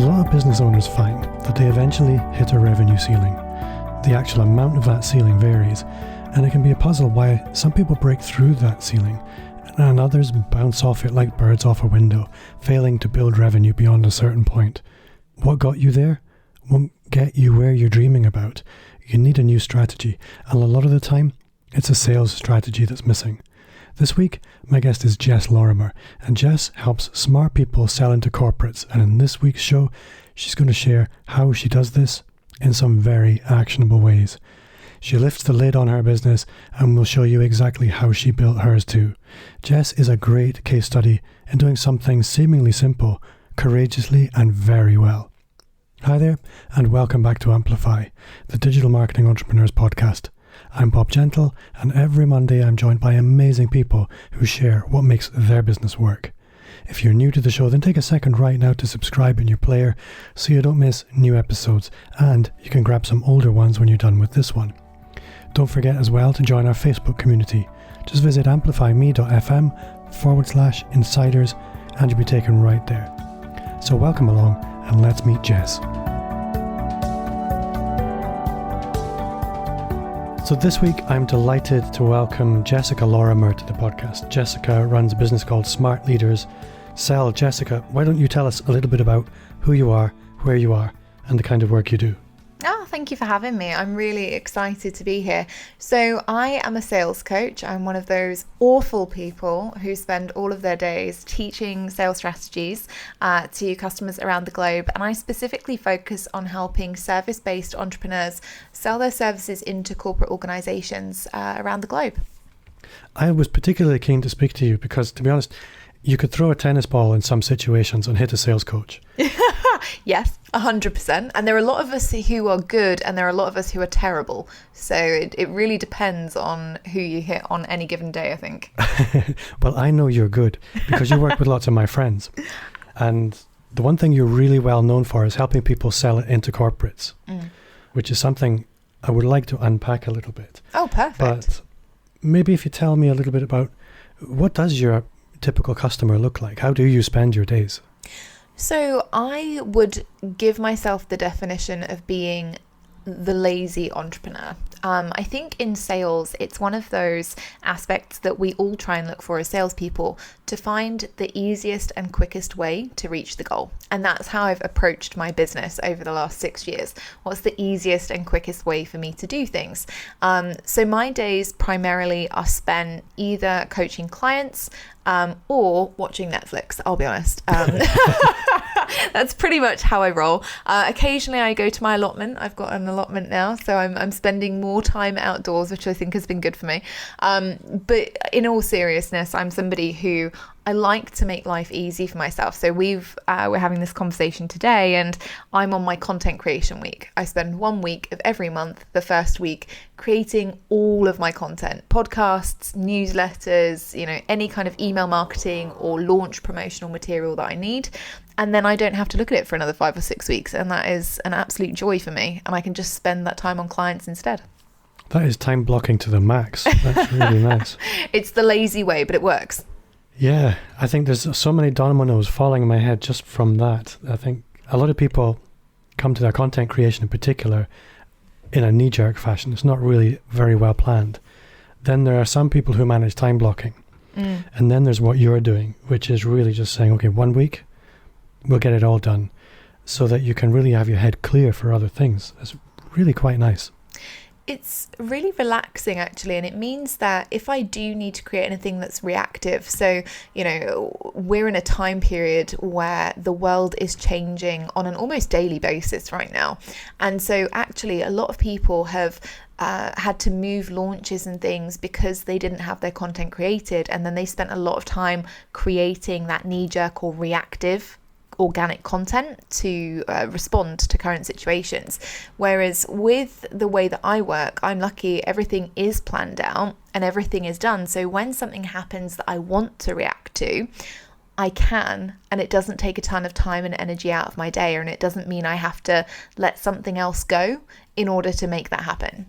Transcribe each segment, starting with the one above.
lot of business owners find that they eventually hit a revenue ceiling. The actual amount of that ceiling varies, and it can be a puzzle why some people break through that ceiling and others bounce off it like birds off a window, failing to build revenue beyond a certain point. What got you there won't get you where you're dreaming about. You need a new strategy, and a lot of the time, it's a sales strategy that's missing. This week, my guest is Jess Lorimer, and Jess helps smart people sell into corporates, and in this week's show, she's going to share how she does this in some very actionable ways. She lifts the lid on her business and will show you exactly how she built hers too. Jess is a great case study in doing something seemingly simple, courageously and very well. Hi there, and welcome back to Amplify, the Digital Marketing Entrepreneurs Podcast. I'm Bob Gentle, and every Monday I'm joined by amazing people who share what makes their business work. If you're new to the show, then take a second right now to subscribe in your player so you don't miss new episodes, and you can grab some older ones when you're done with this one. Don't forget as well to join our Facebook community. Just visit amplifyme.fm/insiders and you'll be taken right there. So welcome along and let's meet Jess. So this week, I'm delighted to welcome Jessica Lorimer to the podcast. Jessica runs a business called Smart Leaders Sell. Jessica, why don't you tell us a little bit about who you are, where you are, and the kind of work you do? Oh, thank you for having me. I'm really excited to be here. So I am a sales coach. I'm one of those awful people who spend all of their days teaching sales strategies to customers around the globe. And I specifically focus on helping service-based entrepreneurs sell their services into corporate organizations around the globe. I was particularly keen to speak to you because, to be honest, you could throw a tennis ball in some situations and hit a sales coach. Yes, 100%. And there are a lot of us who are good and there are a lot of us who are terrible. So it really depends on who you hit on any given day, I think. Well, I know you're good because you work with lots of my friends. And the one thing you're really well known for is helping people sell it into corporates, which is something I would like to unpack a little bit. Oh, perfect. But maybe if you tell me a little bit about what does your typical customer look like? How do you spend your days? So I would give myself the definition of being the lazy entrepreneur. I think in sales, it's one of those aspects that we all try and look for as salespeople to find the easiest and quickest way to reach the goal. And that's how I've approached my business over the last 6 years. What's the easiest and quickest way for me to do things? So my days primarily are spent either coaching clients or watching Netflix, I'll be honest. That's pretty much how I roll. Occasionally I go to my allotment. I've got an allotment now, so I'm spending more time outdoors, which I think has been good for me. But in all seriousness, I'm somebody who I like to make life easy for myself. So we're having this conversation today and I'm on my content creation week. I spend 1 week of every month, the first week, creating all of my content, podcasts, newsletters, any kind of email marketing or launch promotional material that I need. And then I don't have to look at it for another 5 or 6 weeks. And that is an absolute joy for me. And I can just spend that time on clients instead. That is time blocking to the max. That's really nice. It's the lazy way, but it works. Yeah, I think there's so many dominoes falling in my head just from that. I think a lot of people come to their content creation in particular in a knee-jerk fashion. It's not really very well planned. Then there are some people who manage time blocking. And then there's what you're doing, which is really just saying, okay, 1 week, we'll get it all done so that you can really have your head clear for other things. It's really quite nice. It's really relaxing, actually, and it means that if I do need to create anything that's reactive, so, we're in a time period where the world is changing on an almost daily basis right now. And so actually a lot of people have had to move launches and things because they didn't have their content created, and then they spent a lot of time creating that knee-jerk or reactive organic content to respond to current situations. Whereas with the way that I work, I'm lucky everything is planned out and everything is done. So when something happens that I want to react to, I can, and it doesn't take a ton of time and energy out of my day, and it doesn't mean I have to let something else go in order to make that happen.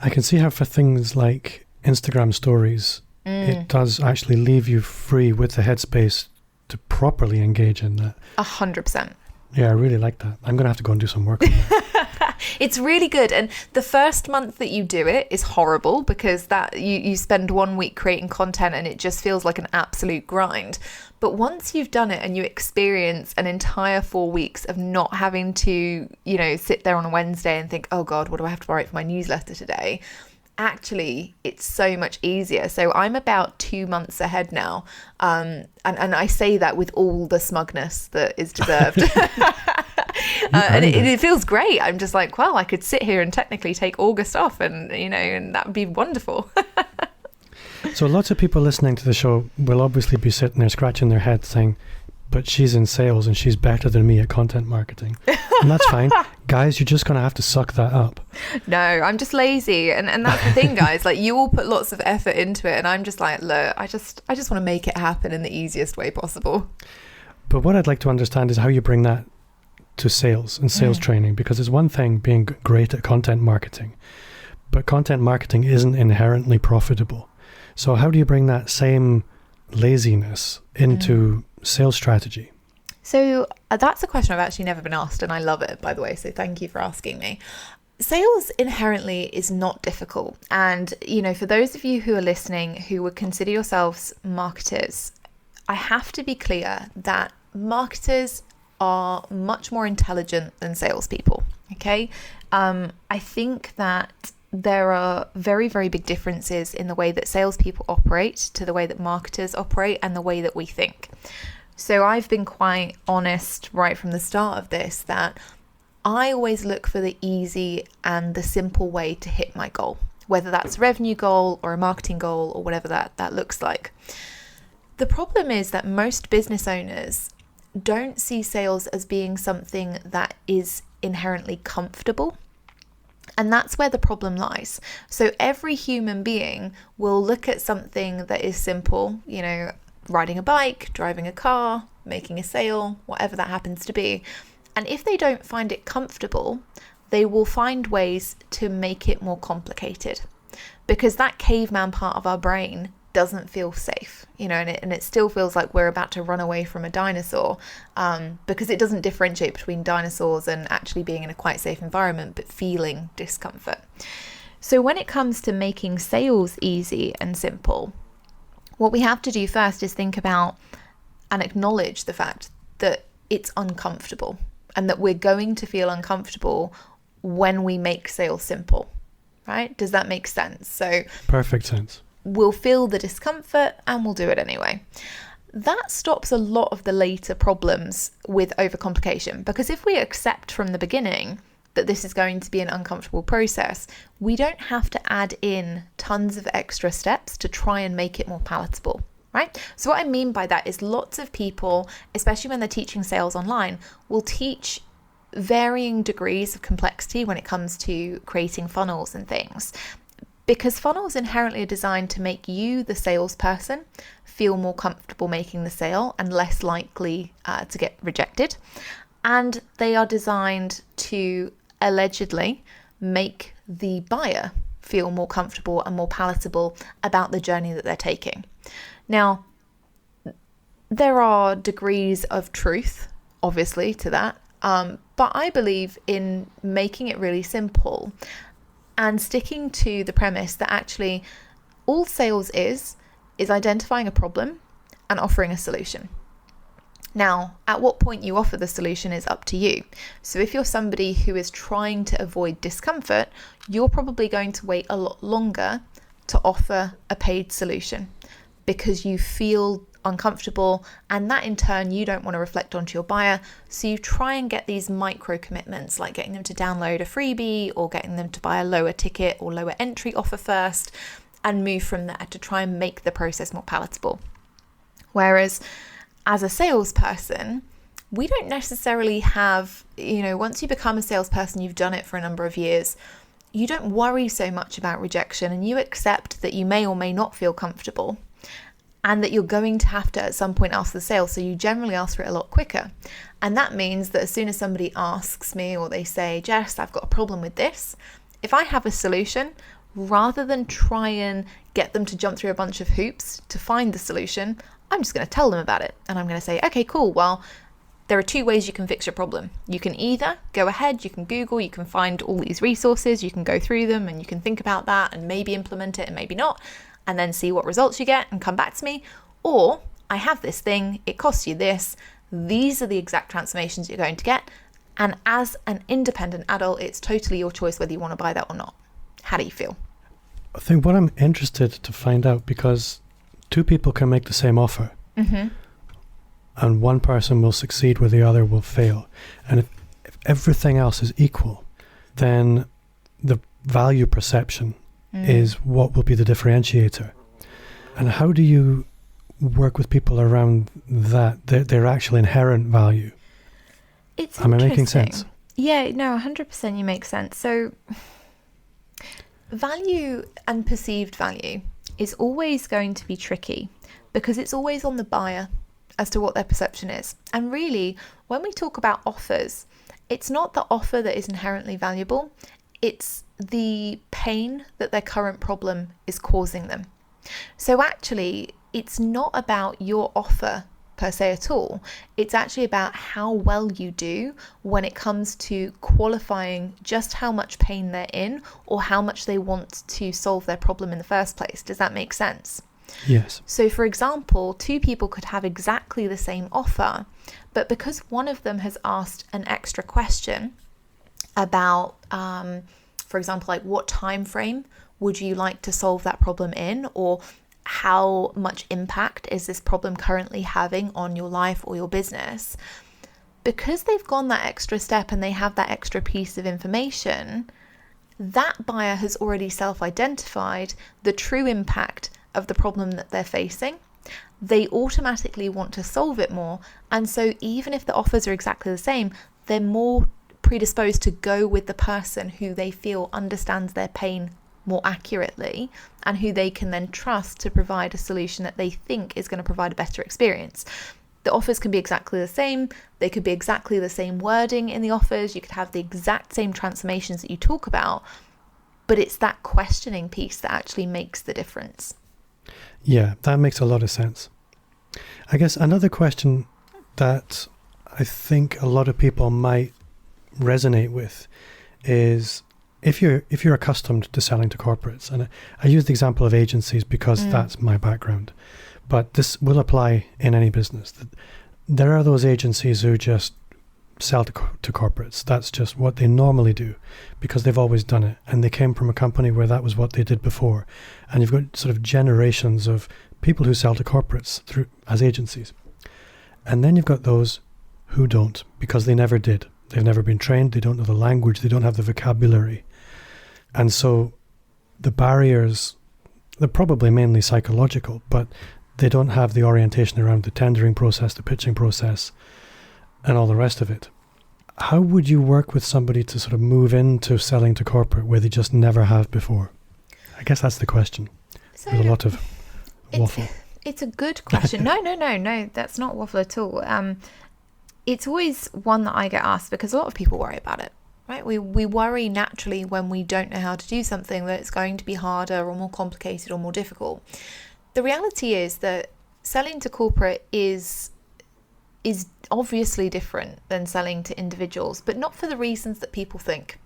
I can see how for things like Instagram stories, it does actually leave you free with the headspace to properly engage in that. 100%. Yeah, I really like that. I'm going to have to go and do some work on that. It's really good. And the first month that you do it is horrible because that you spend 1 week creating content and it just feels like an absolute grind. But once you've done it and you experience an entire 4 weeks of not having to, sit there on a Wednesday and think, oh God, what do I have to write for my newsletter today? Actually, it's so much easier. So I'm about 2 months ahead now. And I say that with all the smugness that is deserved. And it feels great. I'm just like, well, I could sit here and technically take August off and that would be wonderful. So lots of people listening to the show will obviously be sitting there scratching their head saying, but she's in sales and she's better than me at content marketing. And that's fine. Guys, you're just going to have to suck that up. No, I'm just lazy. And that's the thing, guys. Like, you all put lots of effort into it. And I'm just like, look, I just want to make it happen in the easiest way possible. But what I'd like to understand is how you bring that to sales and sales training, because it's one thing being great at content marketing, but content marketing isn't inherently profitable. So how do you bring that same laziness into sales strategy? So that's a question I've actually never been asked, and I love it, by the way. So thank you for asking me. Sales inherently is not difficult. And, for those of you who are listening who would consider yourselves marketers, I have to be clear that marketers are much more intelligent than salespeople. Okay. I think that there are very, very big differences in the way that salespeople operate to the way that marketers operate and the way that we think. So I've been quite honest right from the start of this that I always look for the easy and the simple way to hit my goal, whether that's a revenue goal or a marketing goal or whatever that looks like. The problem is that most business owners don't see sales as being something that is inherently comfortable. And that's where the problem lies. So every human being will look at something that is simple, riding a bike, driving a car, making a sale, whatever that happens to be. And if they don't find it comfortable, they will find ways to make it more complicated, because that caveman part of our brain doesn't feel safe, and it still feels like we're about to run away from a dinosaur, because it doesn't differentiate between dinosaurs and actually being in a quite safe environment, but feeling discomfort. So when it comes to making sales easy and simple, what we have to do first is think about and acknowledge the fact that it's uncomfortable and that we're going to feel uncomfortable when we make sales simple, right? Does that make sense? So perfect sense. We'll feel the discomfort and we'll do it anyway. That stops a lot of the later problems with overcomplication, because if we accept from the beginning that this is going to be an uncomfortable process, we don't have to add in tons of extra steps to try and make it more palatable, right? So what I mean by that is lots of people, especially when they're teaching sales online, will teach varying degrees of complexity when it comes to creating funnels and things. Because funnels inherently are designed to make you, the salesperson, feel more comfortable making the sale and less likely to get rejected. And they are designed to allegedly make the buyer feel more comfortable and more palatable about the journey that they're taking. Now, there are degrees of truth, obviously, to that. But I believe in making it really simple and sticking to the premise that actually all sales is identifying a problem and offering a solution. Now, at what point you offer the solution is up to you. So if you're somebody who is trying to avoid discomfort, you're probably going to wait a lot longer to offer a paid solution because you feel uncomfortable, and that in turn you don't want to reflect onto your buyer. So you try and get these micro commitments, like getting them to download a freebie or getting them to buy a lower ticket or lower entry offer first, and move from there to try and make the process more palatable. Whereas as a salesperson, we don't necessarily have, once you become a salesperson, you've done it for a number of years, you don't worry so much about rejection, and you accept that you may or may not feel comfortable and that you're going to have to at some point ask the sale. So you generally ask for it a lot quicker. And that means that as soon as somebody asks me or they say, Jess, I've got a problem with this, if I have a solution, rather than try and get them to jump through a bunch of hoops to find the solution, I'm just going to tell them about it. And I'm going to say, okay, cool. Well, there are two ways you can fix your problem. You can either go ahead, you can Google, you can find all these resources, you can go through them and you can think about that and maybe implement it and maybe not, and then see what results you get and come back to me. Or I have this thing, it costs you this, these are the exact transformations you're going to get. And as an independent adult, it's totally your choice whether you want to buy that or not. How do you feel? I think what I'm interested to find out, because two people can make the same offer. Mm-hmm. And one person will succeed where the other will fail. And if everything else is equal, then the value perception is what will be the differentiator. And how do you work with people around that, their actual inherent value? Am I making sense? Yeah, no, 100% you make sense. So value and perceived value is always going to be tricky because it's always on the buyer as to what their perception is. And really, when we talk about offers, it's not the offer that is inherently valuable, it's the pain that their current problem is causing them. So actually, it's not about your offer per se at all. It's actually about how well you do when it comes to qualifying just how much pain they're in or how much they want to solve their problem in the first place. Does that make sense? Yes. So for example, two people could have exactly the same offer, but because one of them has asked an extra question about, for example, like what time frame would you like to solve that problem in, or how much impact is this problem currently having on your life or your business, because they've gone that extra step and they have that extra piece of information, that buyer has already self-identified the true impact of the problem that they're facing. They automatically want to solve it more. And so even if the offers are exactly the same, they're more predisposed to go with the person who they feel understands their pain more accurately and who they can then trust to provide a solution that they think is going to provide a better experience. The offers can be exactly the same. They could be exactly the same wording in the offers. You could have the exact same transformations that you talk about, but it's that questioning piece that actually makes the difference. Yeah, that makes a lot of sense. I guess another question that I think a lot of people might resonate with is if you're accustomed to selling to corporates, and I use the example of agencies because that's my background, but this will apply in any business. There are those agencies who just sell to corporates. That's just what they normally do because they've always done it, and they came from a company where that was what they did before. And you've got sort of generations of people who sell to corporates through as agencies. And then you've got those who don't because they never did. They've never been trained, they don't know the language, they don't have the vocabulary. And so the barriers, they're probably mainly psychological, but they don't have the orientation around the tendering process, the pitching process, and all the rest of it. How would you work with somebody to sort of move into selling to corporate where they just never have before? I guess that's the question. So There's a lot of waffle. It's a good question. No, that's not waffle at all. It's always one that I get asked because a lot of people worry about it, right? We worry naturally when we don't know how to do something that it's going to be harder or more complicated or more difficult. The reality is that selling to corporate is obviously different than selling to individuals, but not for the reasons that people think.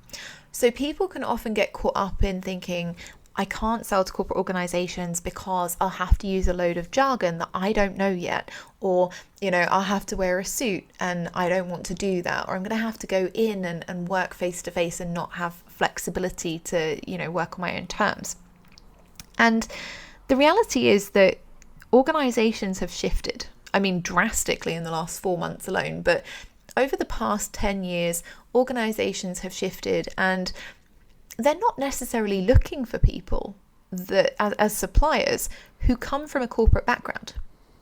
So people can often get caught up in thinking, I can't sell to corporate organizations because I'll have to use a load of jargon that I don't know yet, or, I'll have to wear a suit and I don't want to do that, or I'm going to have to go in and work face to face and not have flexibility to, work on my own terms. And the reality is that organizations have shifted. I mean, drastically in the last 4 months alone, but over the past 10 years, organizations have shifted and they're not necessarily looking for people that as suppliers who come from a corporate background.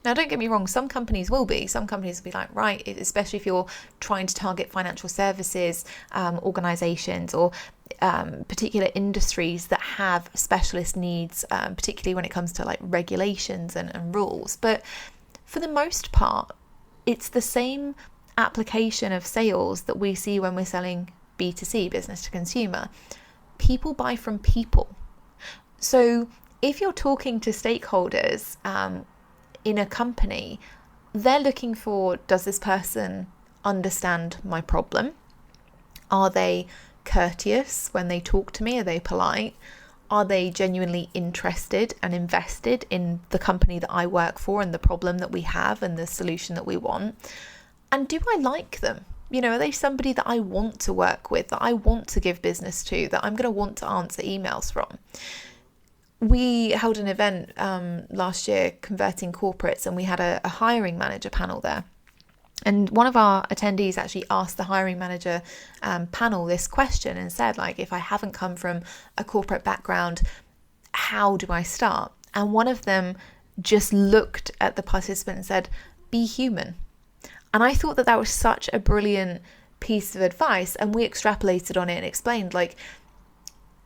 Now, don't get me wrong, some companies will be. Some companies will be like, right, especially if you're trying to target financial services organizations or particular industries that have specialist needs, particularly when it comes to like regulations and rules. But for the most part, it's the same application of sales that we see when we're selling B2C, business to consumer. People buy from people. So if you're talking to stakeholders in a company, they're looking for, does this person understand my problem? Are they courteous when they talk to me? Are they polite? Are they genuinely interested and invested in the company that I work for and the problem that we have and the solution that we want? And do I like them? Are they somebody that I want to work with, that I want to give business to, that I'm going to want to answer emails from? We held an event last year, Converting Corporates, and we had a hiring manager panel there. And one of our attendees actually asked the hiring manager panel this question and said, if I haven't come from a corporate background, how do I start? And one of them just looked at the participant and said, be human. And I thought that was such a brilliant piece of advice. And we extrapolated on it and explained,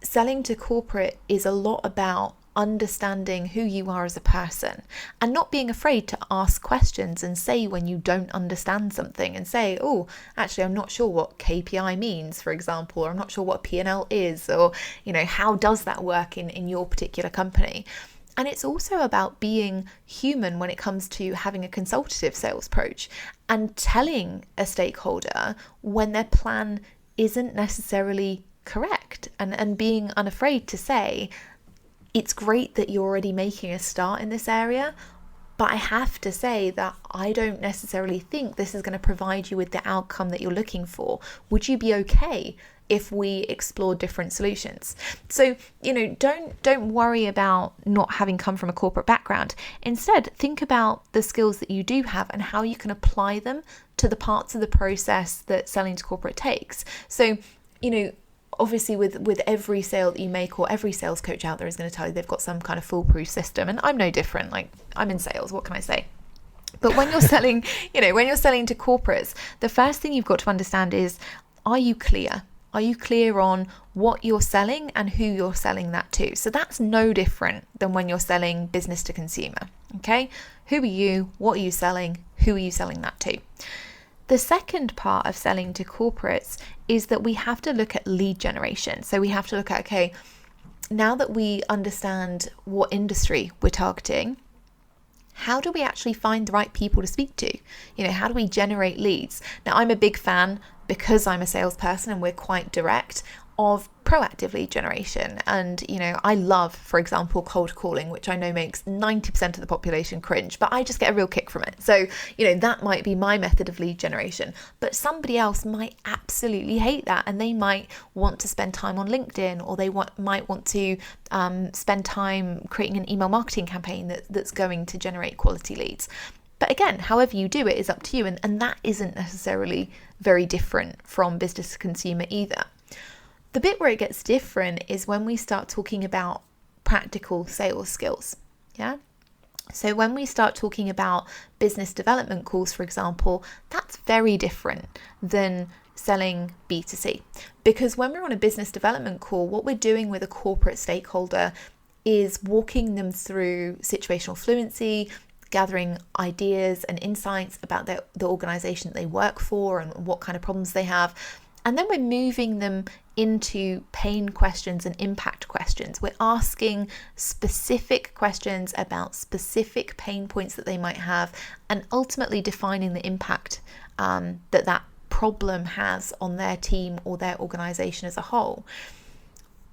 selling to corporate is a lot about understanding who you are as a person and not being afraid to ask questions and say when you don't understand something and say, oh, actually, I'm not sure what KPI means, for example, or I'm not sure what P&L is, or, how does that work in your particular company? And it's also about being human when it comes to having a consultative sales approach and telling a stakeholder when their plan isn't necessarily correct, and being unafraid to say, it's great that you're already making a start in this area, but I have to say that I don't necessarily think this is going to provide you with the outcome that you're looking for. Would you be okay if we explore different solutions? So, don't worry about not having come from a corporate background. Instead, think about the skills that you do have and how you can apply them to the parts of the process that selling to corporate takes. So, obviously with every sale that you make, or every sales coach out there is going to tell you they've got some kind of foolproof system, and I'm no different. I'm in sales, what can I say? But when you're selling, when you're selling to corporates, the first thing you've got to understand is, are you clear? Are you clear on what you're selling and who you're selling that to? So that's no different than when you're selling business to consumer. Okay, who are you? What are you selling? Who are you selling that to? The second part of selling to corporates is that we have to look at lead generation. So we have to look at, okay, now that we understand what industry we're targeting, how do we actually find the right people to speak to? How do we generate leads? Now, I'm a big fan, because I'm a salesperson and we're quite direct, of proactive lead generation. And, I love, for example, cold calling, which I know makes 90% of the population cringe, but I just get a real kick from it. So, that might be my method of lead generation, but somebody else might absolutely hate that. And they might want to spend time on LinkedIn, or they might want to spend time creating an email marketing campaign that's going to generate quality leads. But again, however you do it is up to you. And that isn't necessarily very different from business to consumer either. The bit where it gets different is when we start talking about practical sales skills. Yeah. So when we start talking about business development calls, for example, that's very different than selling B2C. Because when we're on a business development call, what we're doing with a corporate stakeholder is walking them through situational fluency, gathering ideas and insights about the organization that they work for and what kind of problems they have. And then we're moving them into pain questions and impact questions. We're asking specific questions about specific pain points that they might have, and ultimately defining the impact that problem has on their team or their organization as a whole.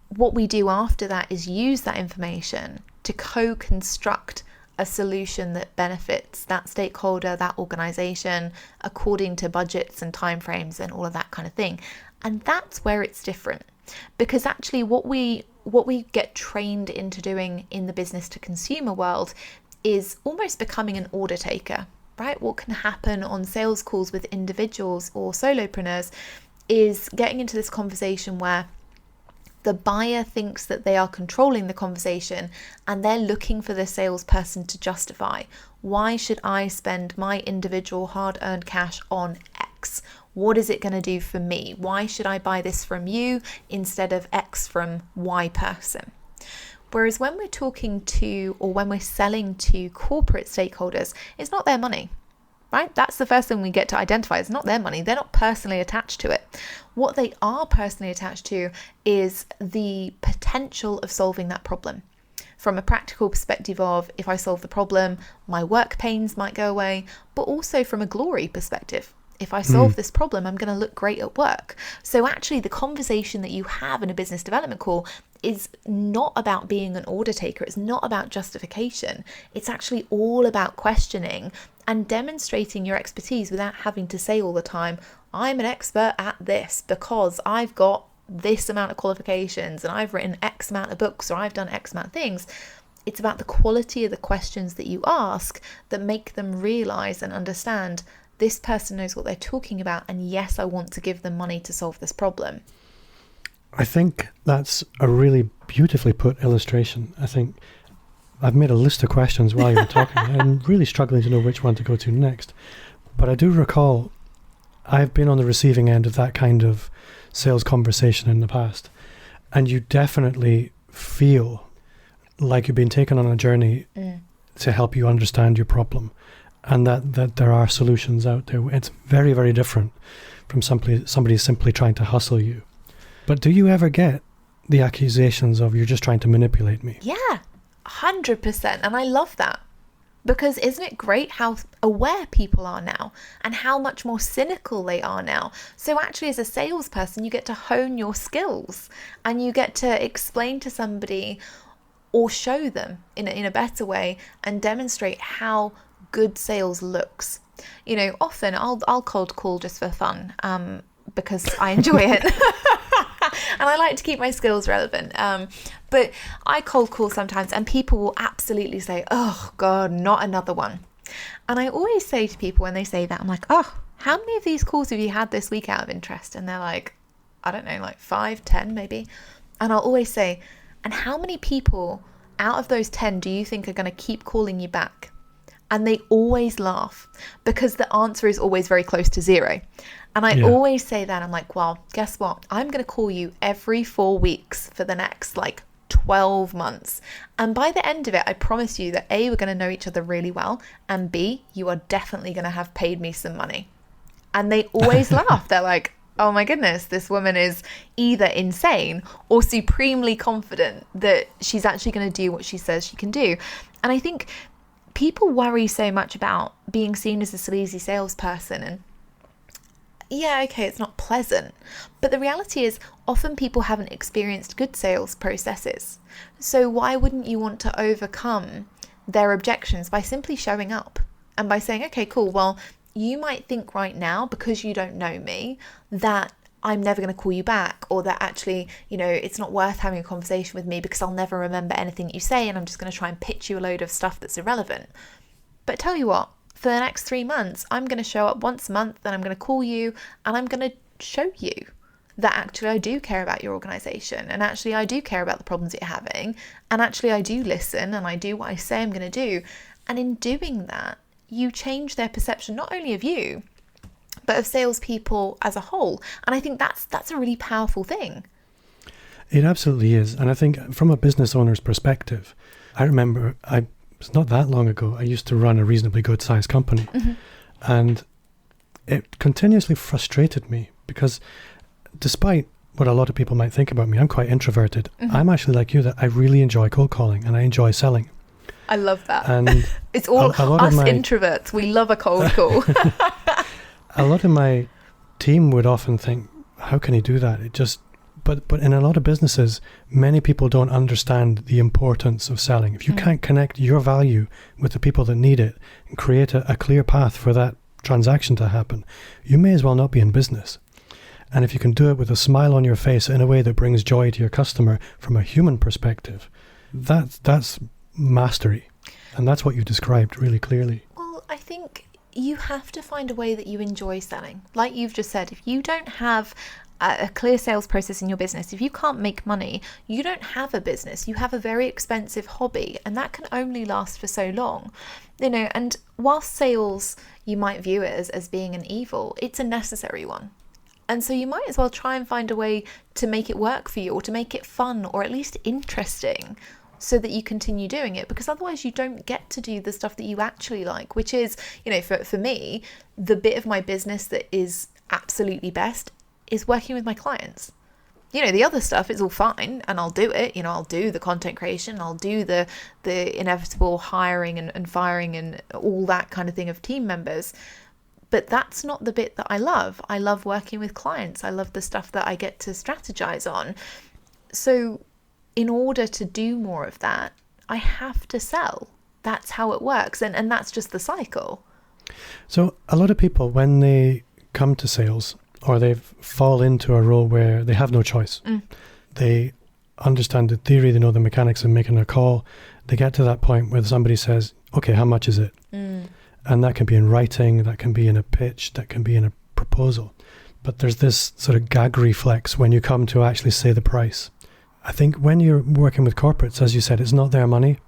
What we do after that is use that information to co-construct a solution that benefits that stakeholder, that organization, according to budgets and timeframes and all of that kind of thing. And that's where it's different, because actually what we get trained into doing in the business to consumer world is almost becoming an order taker, right? What can happen on sales calls with individuals or solopreneurs is getting into this conversation where the buyer thinks that they are controlling the conversation, and they're looking for the salesperson to justify, why should I spend my individual hard-earned cash on X? What is it going to do for me? Why should I buy this from you instead of X from Y person? Whereas when we're talking to, or when we're selling to corporate stakeholders, it's not their money. Right? That's the first thing we get to identify. It's not their money. They're not personally attached to it. What they are personally attached to is the potential of solving that problem. From a practical perspective of, if I solve the problem, my work pains might go away, but also from a glory perspective. If I solve this problem, I'm going to look great at work. So actually the conversation that you have in a business development call is not about being an order taker. It's not about justification. It's actually all about questioning and demonstrating your expertise without having to say all the time, I'm an expert at this because I've got this amount of qualifications and I've written X amount of books or I've done X amount of things. It's about the quality of the questions that you ask that make them realize and understand this person knows what they're talking about, and yes, I want to give them money to solve this problem. I think that's a really beautifully put illustration. I think I've made a list of questions while you were talking. I'm really struggling to know which one to go to next. But I do recall I've been on the receiving end of that kind of sales conversation in the past. And you definitely feel like you've been taken on a journey to help you understand your problem, and that there are solutions out there. It's very, very different from somebody simply trying to hustle you. But do you ever get the accusations of you're just trying to manipulate me? Yeah, 100%. And I love that, because isn't it great how aware people are now and how much more cynical they are now? So actually as a salesperson, you get to hone your skills and you get to explain to somebody or show them in a better way and demonstrate how good sales looks. You know, often I'll cold call just for fun, because I enjoy it. And I like to keep my skills relevant. But I cold call sometimes and people will absolutely say, oh God, not another one. And I always say to people when they say that, I'm like, oh, how many of these calls have you had this week out of interest? And they're like, I don't know, like 5, 10 maybe. And I'll always say, and how many people out of those 10 do you think are going to keep calling you back? And they always laugh because the answer is always very close to 0. And I always say that. I'm like, well, guess what? I'm going to call you every 4 weeks for the next 12 months. And by the end of it, I promise you that A, we're going to know each other really well. And B, you are definitely going to have paid me some money. And they always laugh. They're like, oh my goodness, this woman is either insane or supremely confident that she's actually going to do what she says she can do. And I think people worry so much about being seen as a sleazy salesperson, and yeah, okay, it's not pleasant. But the reality is often people haven't experienced good sales processes. So why wouldn't you want to overcome their objections by simply showing up and by saying, okay, cool, well, you might think right now, because you don't know me, that I'm never going to call you back, or that actually, it's not worth having a conversation with me because I'll never remember anything you say and I'm just going to try and pitch you a load of stuff that's irrelevant. But tell you what, for the next 3 months, I'm going to show up once a month and I'm going to call you and I'm going to show you that actually I do care about your organization, and actually I do care about the problems you're having, and actually I do listen and I do what I say I'm going to do. And in doing that, you change their perception not only of you, but of salespeople as a whole. And I think that's a really powerful thing. It absolutely is. And I think from a business owner's perspective, I remember it's not that long ago, I used to run a reasonably good sized company. Mm-hmm. And it continuously frustrated me because despite what a lot of people might think about me, I'm quite introverted. Mm-hmm. I'm actually like you, that I really enjoy cold calling and I enjoy selling. I love that. And it's all us introverts. We love a cold call. A lot of my team would often think, how can he do that? But in a lot of businesses, many people don't understand the importance of selling. If you can't connect your value with the people that need it and create a clear path for that transaction to happen, you may as well not be in business. And if you can do it with a smile on your face in a way that brings joy to your customer from a human perspective, that's mastery. And that's what you described really clearly. Well, I think you have to find a way that you enjoy selling. Like you've just said, if you don't have a clear sales process in your business, if you can't make money, you don't have a business. You have a very expensive hobby, and that can only last for so long. And whilst sales, you might view it as being an evil, it's a necessary one. And so you might as well try and find a way to make it work for you, or to make it fun, or at least interesting, so that you continue doing it, because otherwise you don't get to do the stuff that you actually like, which is, for me, the bit of my business that is absolutely best is working with my clients. The other stuff is all fine and I'll do it. I'll do the content creation, I'll do the inevitable hiring and firing and all that kind of thing of team members. But that's not the bit that I love. I love working with clients. I love the stuff that I get to strategize on. So in order to do more of that, I have to sell. That's how it works. And that's just the cycle. So a lot of people, when they come to sales or they fall into a role where they have no choice, they understand the theory, they know the mechanics of making a call. They get to that point where somebody says, okay, how much is it? And that can be in writing, that can be in a pitch, that can be in a proposal. But there's this sort of gag reflex when you come to actually say the price. I think when you're working with corporates, as you said, it's not their money.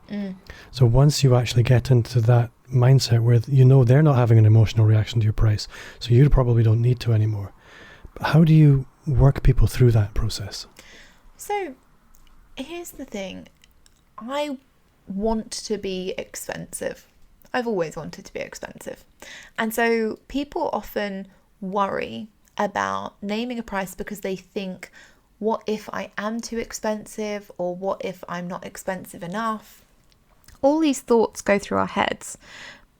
So once you actually get into that mindset where you know they're not having an emotional reaction to your price, so you probably don't need to anymore. But how do you work people through that process? So here's the thing. I want to be expensive. I've always wanted to be expensive. And so people often worry about naming a price because they think, what if I am too expensive? Or what if I'm not expensive enough? All these thoughts go through our heads.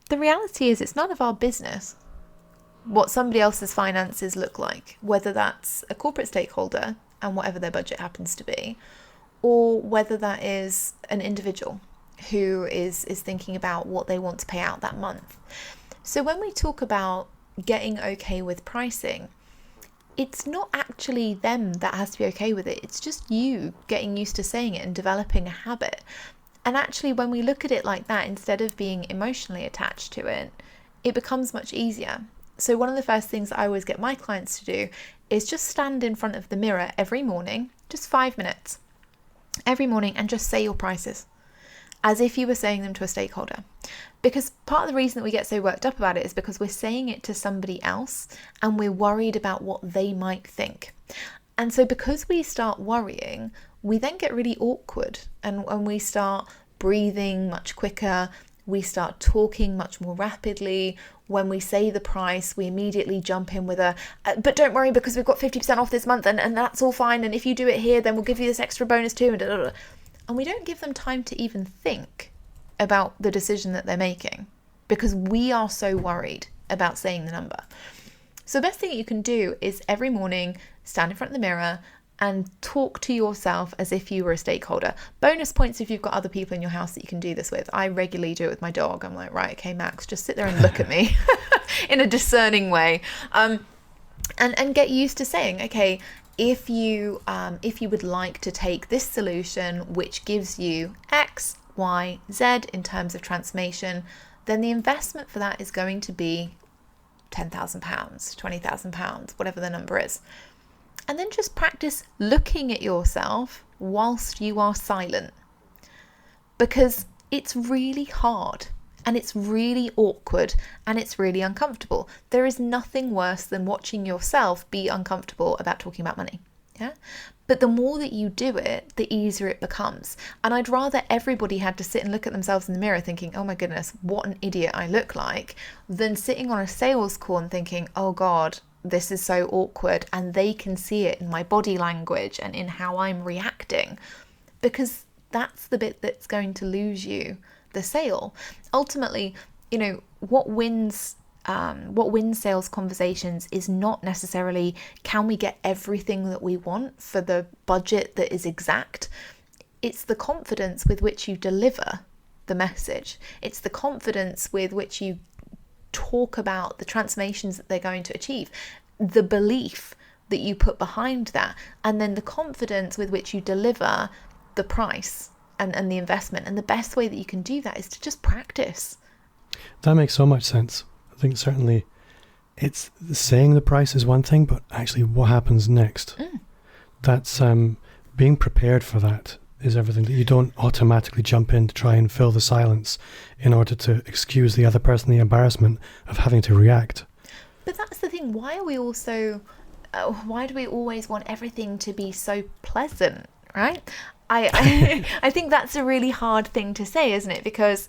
The reality is it's none of our business what somebody else's finances look like, whether that's a corporate stakeholder and whatever their budget happens to be, or whether that is an individual who is thinking about what they want to pay out that month. So when we talk about getting okay with pricing, it's not actually them that has to be okay with it. It's just you getting used to saying it and developing a habit. And actually, when we look at it like that, instead of being emotionally attached to it, it becomes much easier. So one of the first things I always get my clients to do is just stand in front of the mirror every morning, just 5 minutes every morning, and just say your prices as if you were saying them to a stakeholder. Because part of the reason that we get so worked up about it is because we're saying it to somebody else and we're worried about what they might think. And so because we start worrying, we then get really awkward and we start breathing much quicker. We start talking much more rapidly. When we say the price, we immediately jump in with but don't worry because we've got 50% off this month and that's all fine. And if you do it here, then we'll give you this extra bonus too. And we don't give them time to even think about the decision that they're making because we are so worried about saying the number. So the best thing that you can do is every morning stand in front of the mirror and talk to yourself as if you were a stakeholder. Bonus points if you've got other people in your house that you can do this with. I regularly do it with my dog. I'm like, right, okay, Max, just sit there and look at me in a discerning way. And get used to saying, okay, if you would like to take this solution, which gives you X, Y, Z in terms of transformation, then the investment for that is going to be £10,000, £20,000, whatever the number is. And then just practice looking at yourself whilst you are silent, because it's really hard and it's really awkward and it's really uncomfortable. There is nothing worse than watching yourself be uncomfortable about talking about money. Yeah. But the more that you do it, the easier it becomes. And I'd rather everybody had to sit and look at themselves in the mirror thinking, oh my goodness, what an idiot I look like, than sitting on a sales call and thinking, oh God, this is so awkward, and they can see it in my body language and in how I'm reacting, because that's the bit that's going to lose you the sale. Ultimately, what wins sales conversations is not necessarily can we get everything that we want for the budget that is exact. It's the confidence with which you deliver the message. It's the confidence with which you talk about the transformations that they're going to achieve, the belief that you put behind that, and then the confidence with which you deliver the price and the investment. And the best way that you can do that is to just practice. That makes so much sense. I think certainly it's saying the price is one thing, but actually what happens next. That's being prepared for that is everything, that you don't automatically jump in to try and fill the silence in order to excuse the other person the embarrassment of having to react. But that's the thing. Why do we always want everything to be so pleasant, right? I think that's a really hard thing to say, isn't it? Because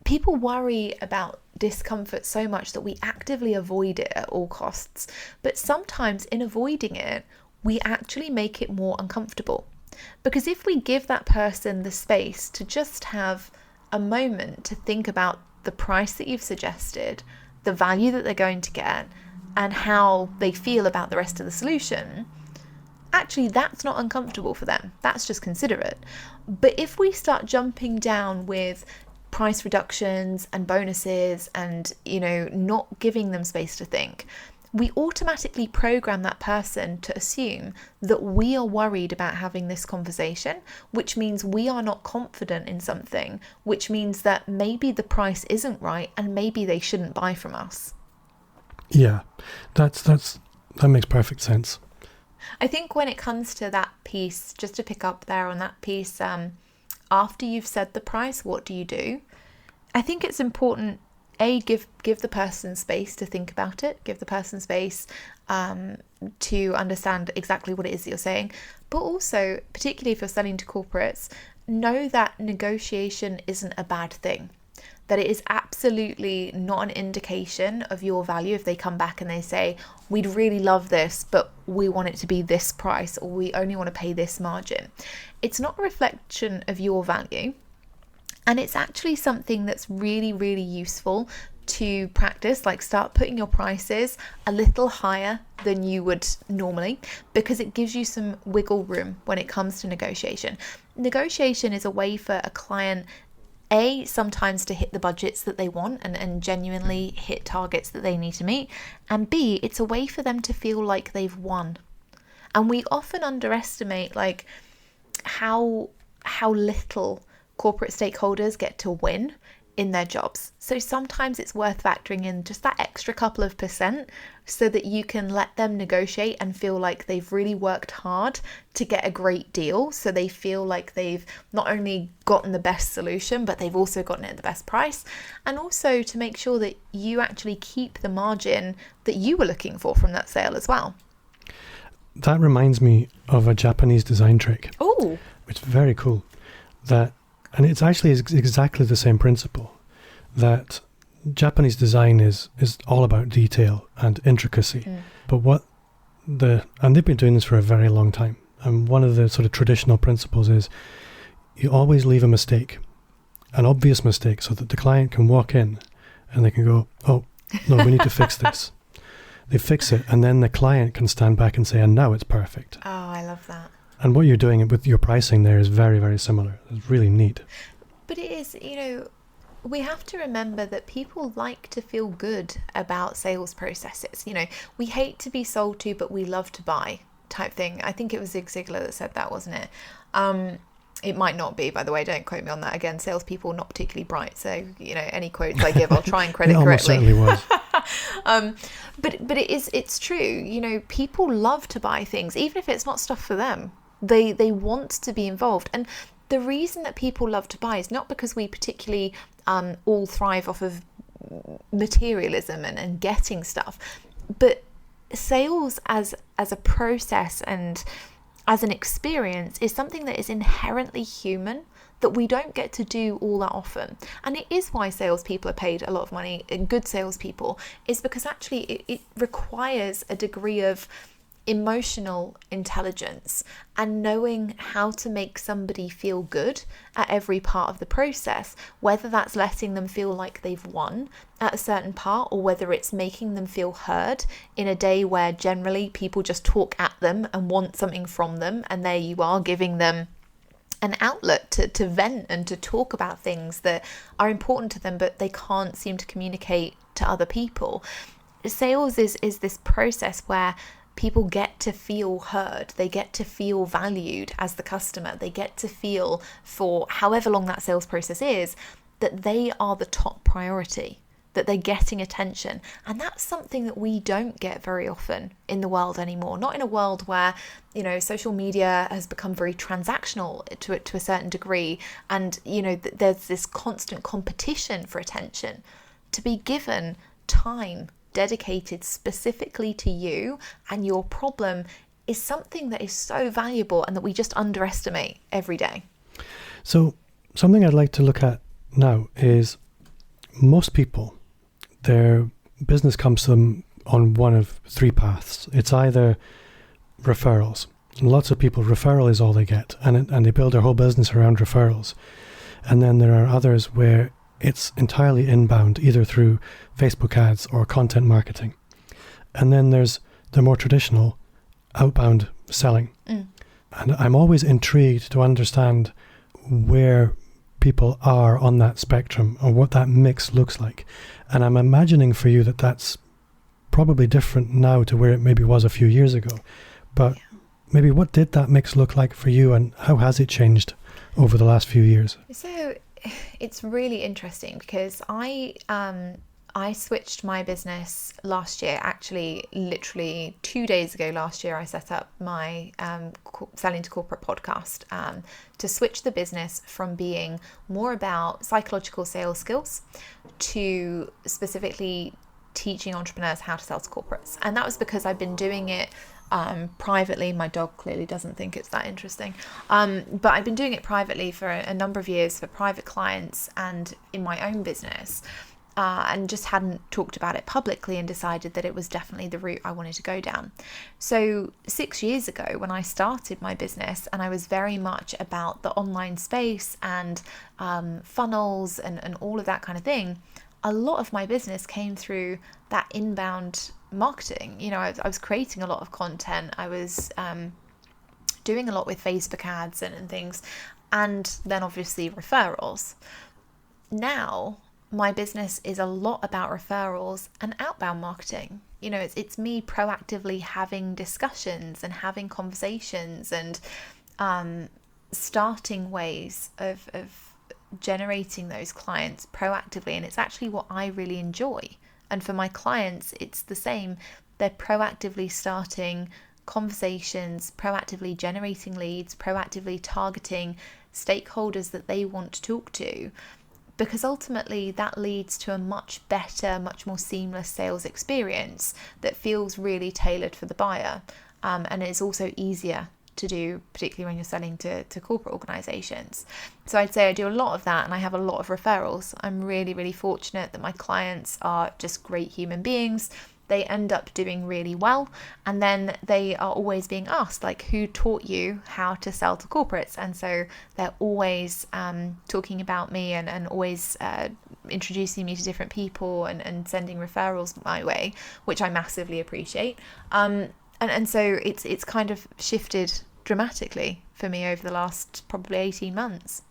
people worry about discomfort so much that we actively avoid it at all costs. But sometimes in avoiding it, we actually make it more uncomfortable. Because if we give that person the space to just have a moment to think about the price that you've suggested, the value that they're going to get, and how they feel about the rest of the solution, actually that's not uncomfortable for them. That's just considerate. But if we start jumping down with price reductions and bonuses and, not giving them space to think, we automatically program that person to assume that we are worried about having this conversation, which means we are not confident in something, which means that maybe the price isn't right and maybe they shouldn't buy from us. Yeah, that makes perfect sense. I think when it comes to that piece, just to pick up there on that piece, after you've said the price, what do you do? I think it's important, give the person space to think about it, give the person space to understand exactly what it is that you're saying, but also, particularly if you're selling to corporates, know that negotiation isn't a bad thing. That it is absolutely not an indication of your value if they come back and they say, we'd really love this, but we want it to be this price, or we only want to pay this margin. It's not a reflection of your value. And it's actually something that's really, really useful to practice, like start putting your prices a little higher than you would normally, because it gives you some wiggle room when it comes to negotiation. Negotiation is a way for a client, sometimes to hit the budgets that they want and genuinely hit targets that they need to meet. And B, it's a way for them to feel like they've won. And we often underestimate like how little corporate stakeholders get to win in their jobs. So sometimes it's worth factoring in just that extra couple of % so that you can let them negotiate and feel like they've really worked hard to get a great deal. So they feel like they've not only gotten the best solution, but they've also gotten it at the best price. And also to make sure that you actually keep the margin that you were looking for from that sale as well. That reminds me of a Japanese design trick. Oh, which is very cool. And it's actually exactly the same principle, that Japanese design is all about detail and intricacy. But and they've been doing this for a very long time. And one of the sort of traditional principles is you always leave a mistake, an obvious mistake, so that the client can walk in and they can go, oh, no, we need to fix this. They fix it, and then the client can stand back and say, and now it's perfect. Oh, I love that. And what you're doing with your pricing there is very, very similar. It's really neat. But it is, we have to remember that people like to feel good about sales processes. We hate to be sold to, but we love to buy type thing. I think it was Zig Ziglar that said that, wasn't it? It might not be, by the way, don't quote me on that. Again, salespeople are not particularly bright. So, any quotes I give, I'll try and credit correctly. It almost certainly was. But it's true. People love to buy things, even if it's not stuff for them. They want to be involved. And the reason that people love to buy is not because we particularly all thrive off of materialism and getting stuff, but sales as a process and as an experience is something that is inherently human, that we don't get to do all that often. And it is why salespeople are paid a lot of money, and good salespeople, is because actually it requires a degree of emotional intelligence and knowing how to make somebody feel good at every part of the process, whether that's letting them feel like they've won at a certain part, or whether it's making them feel heard in a day where generally people just talk at them and want something from them, and there you are giving them an outlet to vent and to talk about things that are important to them but they can't seem to communicate to other people. Sales is this process where people get to feel heard, they get to feel valued as the customer, they get to feel, for however long that sales process is, that they are the top priority, that they're getting attention. And that's something that we don't get very often in the world anymore. Not in a world where, social media has become very transactional to a certain degree. And, there's this constant competition for attention. To be given time dedicated specifically to you and your problem is something that is so valuable and that we just underestimate every day. So something I'd like to look at now is most people, their business comes to them on one of three paths. It's either referrals. And lots of people, referral is all they get, and they build their whole business around referrals. And then there are others where it's entirely inbound, either through Facebook ads or content marketing. And then there's the more traditional outbound selling. And I'm always intrigued to understand where people are on that spectrum or what that mix looks like. And I'm imagining for you that that's probably different now to where it maybe was a few years ago. But maybe what did that mix look like for you, and how has it changed over the last few years? So it's really interesting because I switched my business last year. Actually, literally 2 days ago last year, I set up my Selling to Corporate podcast to switch the business from being more about psychological sales skills to specifically teaching entrepreneurs how to sell to corporates. And that was because I've been doing it privately. My dog clearly doesn't think it's that interesting. But I've been doing it privately for a number of years for private clients and in my own business. And just hadn't talked about it publicly and decided that it was definitely the route I wanted to go down. So 6 years ago, when I started my business, and I was very much about the online space and funnels and all of that kind of thing, a lot of my business came through that inbound marketing. You know, I was creating a lot of content. I was doing a lot with Facebook ads and things, and then obviously referrals. Now, my business is a lot about referrals and outbound marketing. You know, it's me proactively having discussions and having conversations and starting ways of generating those clients proactively. And it's actually what I really enjoy. And for my clients, it's the same. They're proactively starting conversations, proactively generating leads, proactively targeting stakeholders that they want to talk to. Because ultimately that leads to a much better, much more seamless sales experience that feels really tailored for the buyer. And it's also easier to do, particularly when you're selling to corporate organizations. So I'd say I do a lot of that, and I have a lot of referrals. I'm really, really fortunate that my clients are just great human beings. They end up doing really well, and then they are always being asked, like, who taught you how to sell to corporates? And so they're always talking about me and always introducing me to different people and sending referrals my way, which I massively appreciate. And so it's kind of shifted dramatically for me over the last probably 18 months.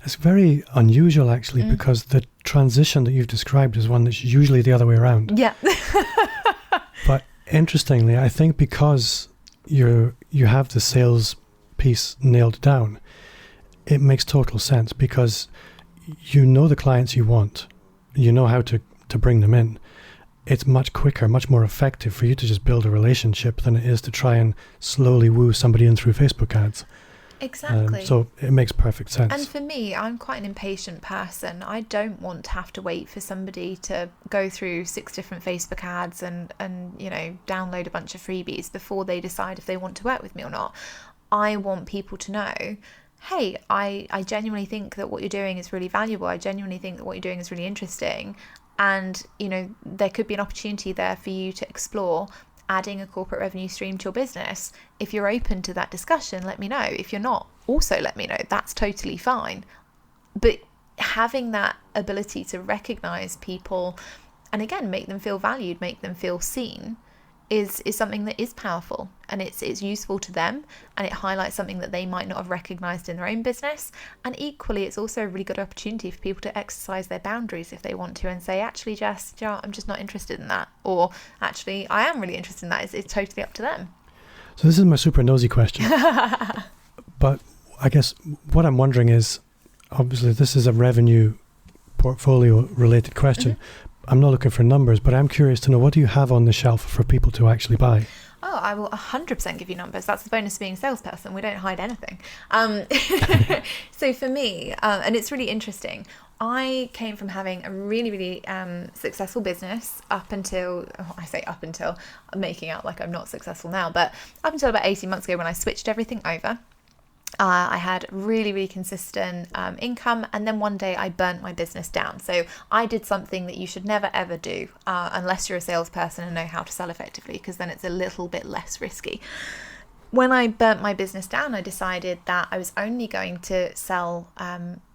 It's very unusual, actually, because the transition that you've described is one that's usually the other way around. Yeah. But interestingly, I think because you have the sales piece nailed down, it makes total sense, because you know the clients you want, you know how to bring them in. It's much quicker, much more effective for you to just build a relationship than it is to try and slowly woo somebody in through Facebook ads. Exactly. So it makes perfect sense. And for me, I'm quite an impatient person. I don't want to have to wait for somebody to go through 6 different Facebook ads and you know, download a bunch of freebies before they decide if they want to work with me or not. I want people to know, hey, I genuinely think that what you're doing is really valuable. I genuinely think that what you're doing is really interesting. And, you know, there could be an opportunity there for you to explore adding a corporate revenue stream to your business. If you're open to that discussion, let me know. If you're not, also let me know. That's totally fine. But having that ability to recognize people and, again, make them feel valued, make them feel seen is something that is powerful, and it's useful to them, and it highlights something that they might not have recognized in their own business. And equally, it's also a really good opportunity for people to exercise their boundaries if they want to, and say, actually, Jess, I'm just not interested in that, or actually I am really interested in that. It's totally up to them. So this is my super nosy question. But I guess what I'm wondering is, obviously this is a revenue portfolio related question. I'm not looking for numbers, but I'm curious to know, what do you have on the shelf for people to actually buy? Oh, I will 100% give you numbers. That's the bonus of being a salesperson. We don't hide anything. So for me, and it's really interesting, I came from having a really, really successful business up until, I say up until, I'm making out like I'm not successful now, but up until about 18 months ago when I switched everything over. I had really, really consistent income, and then one day I burnt my business down. So I did something that you should never, ever do unless you're a salesperson and know how to sell effectively, because then it's a little bit less risky. when I burnt my business down, I decided that I was only going to sell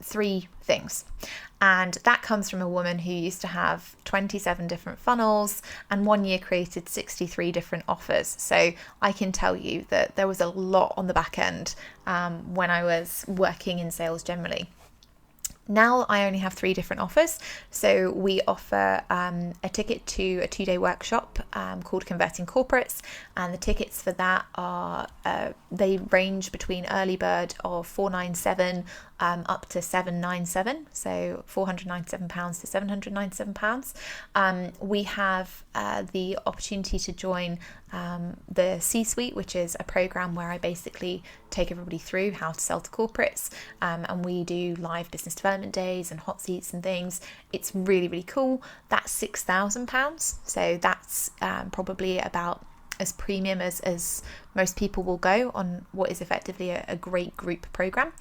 3 things. And that comes from a woman who used to have 27 different funnels and 1 year created 63 different offers. So I can tell you that there was a lot on the back end when I was working in sales generally. Now I only have 3 different offers. So we offer a ticket to a 2-day workshop called Converting Corporates, and the tickets for that are they range between early bird of $497 up to $797, so £497 to £797. We have the opportunity to join the C-Suite, which is a program where I basically take everybody through how to sell to corporates, and we do live business development days and hot seats and things. It's really, really cool. That's £6,000, so that's probably about as premium as most people will go on what is effectively a great group program.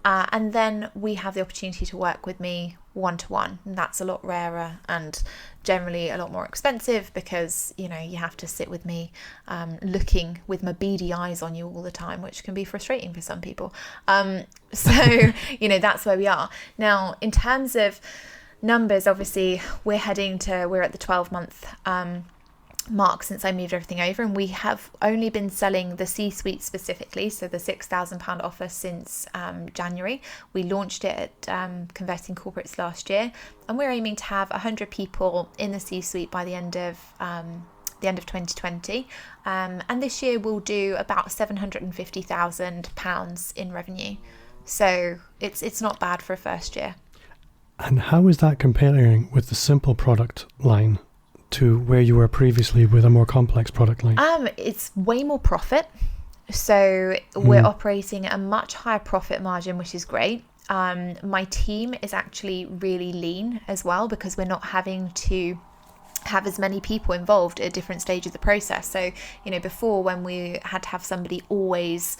And then we have the opportunity to work with me one-to-one, and that's a lot rarer and generally a lot more expensive because, you know, you have to sit with me looking with my beady eyes on you all the time, which can be frustrating for some people. So, you know, that's where we are. Now, in terms of numbers, obviously, we're at the 12-month mark since I moved everything over, and we have only been selling the C-Suite specifically, so the £6,000 offer, since January. We launched it at Converting Corporates last year, and we're aiming to have 100 people in the C-Suite by the end of 2020, and this year we'll do about £750,000 in revenue, so it's not bad for a first year. And how is that comparing with the simple product line to where you were previously with a more complex product line? It's way more profit. So we're operating at a much higher profit margin, which is great. My team is actually really lean as well because we're not having to have as many people involved at different stages of the process. So, you know, before, when we had to have somebody always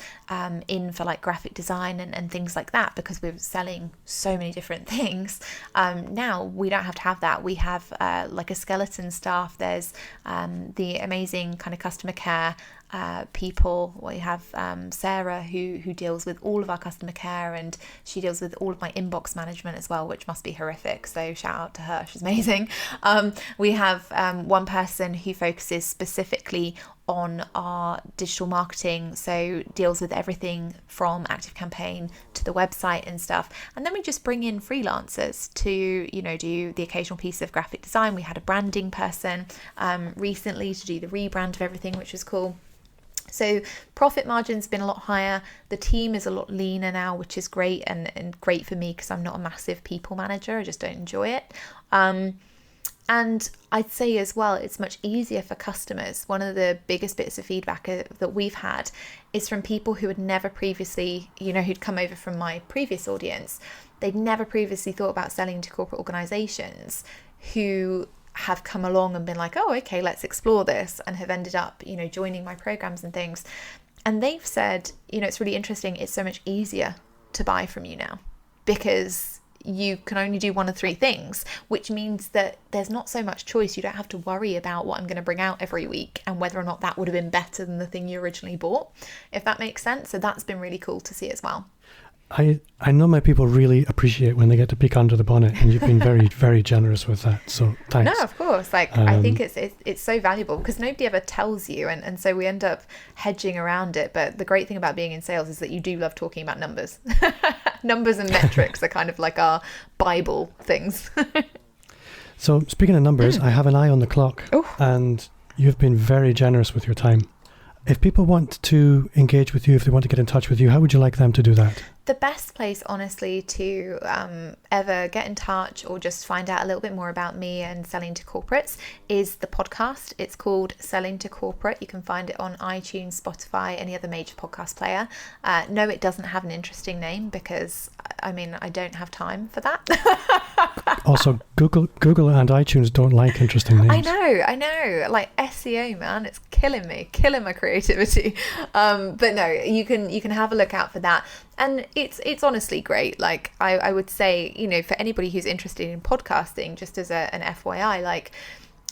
in for like graphic design and things like that because we were selling so many different things, now we don't have to have that. We have like a skeleton staff. There's the amazing kind of customer care people. We have Sarah who deals with all of our customer care, and she deals with all of my inbox management as well, which must be horrific, so shout out to her, she's amazing. We have one person who focuses specifically on our digital marketing, so deals with everything from ActiveCampaign to the website and stuff. And then we just bring in freelancers to, you know, do the occasional piece of graphic design. We had a branding person recently to do the rebrand of everything, which was cool. So profit margin's been a lot higher. The team is a lot leaner now, which is great, and great for me because I'm not a massive people manager. I just don't enjoy it. And I'd say as well, it's much easier for customers. One of the biggest bits of feedback that we've had is from people who had never previously, you know, who'd come over from my previous audience. They'd never previously thought about selling to corporate organizations, who have come along and been like, oh, okay, let's explore this, and have ended up, you know, joining my programs and things. And they've said, you know, it's really interesting. It's so much easier to buy from you now because you can only do one of 3 things, which means that there's not so much choice. You don't have to worry about what I'm going to bring out every week and whether or not that would have been better than the thing you originally bought, if that makes sense. So that's been really cool to see as well. I know my people really appreciate when they get to peek under the bonnet, and you've been very, very generous with that. So thanks. No, of course. Like, I think it's so valuable because nobody ever tells you, and so we end up hedging around it. But the great thing about being in sales is that you do love talking about numbers. Numbers and metrics are kind of like our Bible things. So speaking of numbers, I have an eye on the clock, and you've been very generous with your time. If people want to engage with you, if they want to get in touch with you, how would you like them to do that? The best place, honestly, to ever get in touch or just find out a little bit more about me and selling to corporates is the podcast. It's called Selling to Corporate. You can find it on iTunes, Spotify, any other major podcast player. No, it doesn't have an interesting name because, I mean, I don't have time for that. Also, Google and iTunes don't like interesting names. I know. Like SEO, man, it's killing me, killing my creativity. But no, you can have a look out for that. And it's honestly great. Like I would say, you know, for anybody who's interested in podcasting, just as an FYI, like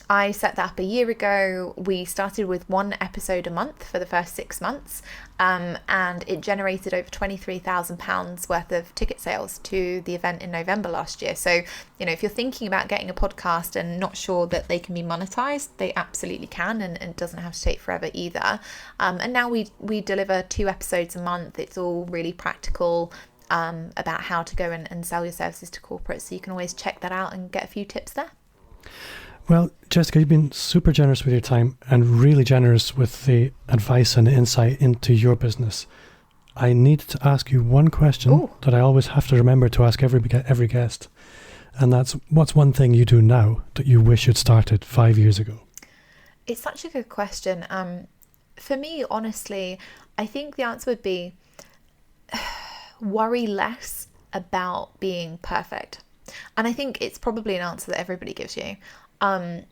I set that up a year ago. We started with 1 episode a month for the first 6 months, and it generated over £23,000 worth of ticket sales to the event in November last year. So, if you're thinking about getting a podcast and not sure that they can be monetized, they absolutely can, and it doesn't have to take forever either. And now we deliver 2 episodes a month. It's all really practical about how to go and sell your services to corporates. So you can always check that out and get a few tips there. Well, Jessica, you've been super generous with your time and really generous with the advice and the insight into your business. I need to ask you one question that I always have to remember to ask every guest. And that's, what's one thing you do now that you wish you'd started 5 years ago? It's such a good question. For me, honestly, I think the answer would be worry less about being perfect. And I think it's probably an answer that everybody gives you. But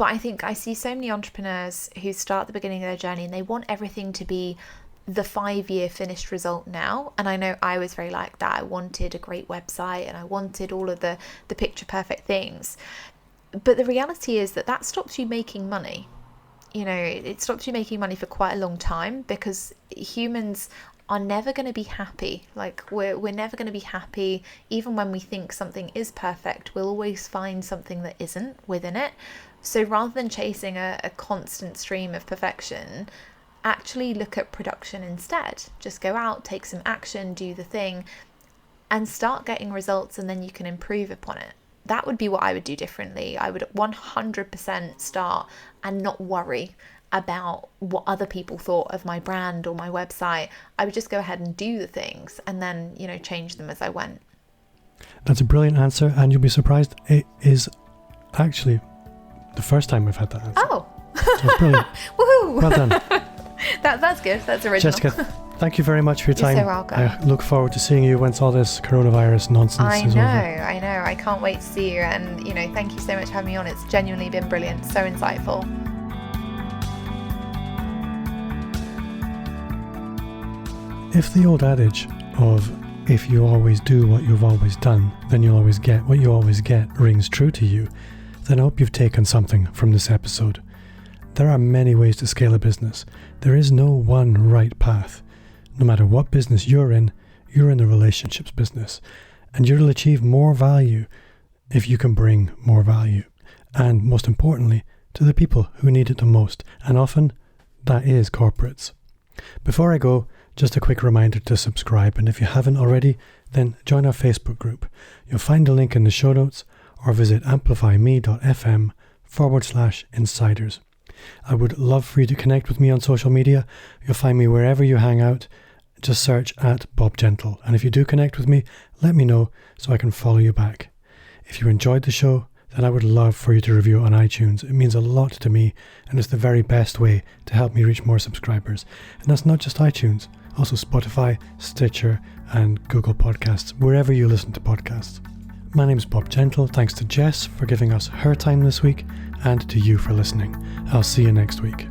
I think I see so many entrepreneurs who start at the beginning of their journey and they want everything to be the 5-year finished result now. And I know I was very like that. I wanted a great website and I wanted all of the picture perfect things. But the reality is that stops you making money. It stops you making money for quite a long time, because humans are never going to be happy. Like we're never going to be happy. Even when we think something is perfect, we'll always find something that isn't within it. So rather than chasing a constant stream of perfection, actually look at production instead. Just go out, take some action, do the thing, and start getting results, and then you can improve upon it. That would be what I would do differently. I would 100% start and not worry about what other people thought of my brand or my website. I would just go ahead and do the things and then, change them as I went. That's a brilliant answer, and you'll be surprised. It is actually the first time we've had that answer. Oh. So it's brilliant. Woohoo! Well done. That's good. That's original. Jessica, thank you very much for your time. You're so welcome. I look forward to seeing you once all this coronavirus nonsense is over. I know. I can't wait to see you. And, thank you so much for having me on. It's genuinely been brilliant. So insightful. If the old adage of if you always do what you've always done, then you'll always get what you always get rings true to you, then I hope you've taken something from this episode. There are many ways to scale a business. There is no one right path. No matter what business you're in the relationships business, and you'll achieve more value if you can bring more value. And most importantly, to the people who need it the most. And often, that is corporates. Before I go, just a quick reminder to subscribe, and if you haven't already, then join our Facebook group. You'll find a link in the show notes, or visit amplifyme.fm/insiders. I would love for you to connect with me on social media. You'll find me wherever you hang out. Just search at Bob Gentle, and if you do connect with me, let me know so I can follow you back. If you enjoyed the show, then I would love for you to review it on iTunes. It means a lot to me, and it's the very best way to help me reach more subscribers. And that's not just iTunes, also Spotify, Stitcher, and Google Podcasts, wherever you listen to podcasts. My name's Bob Gentle. Thanks to Jess for giving us her time this week, and to you for listening. I'll see you next week.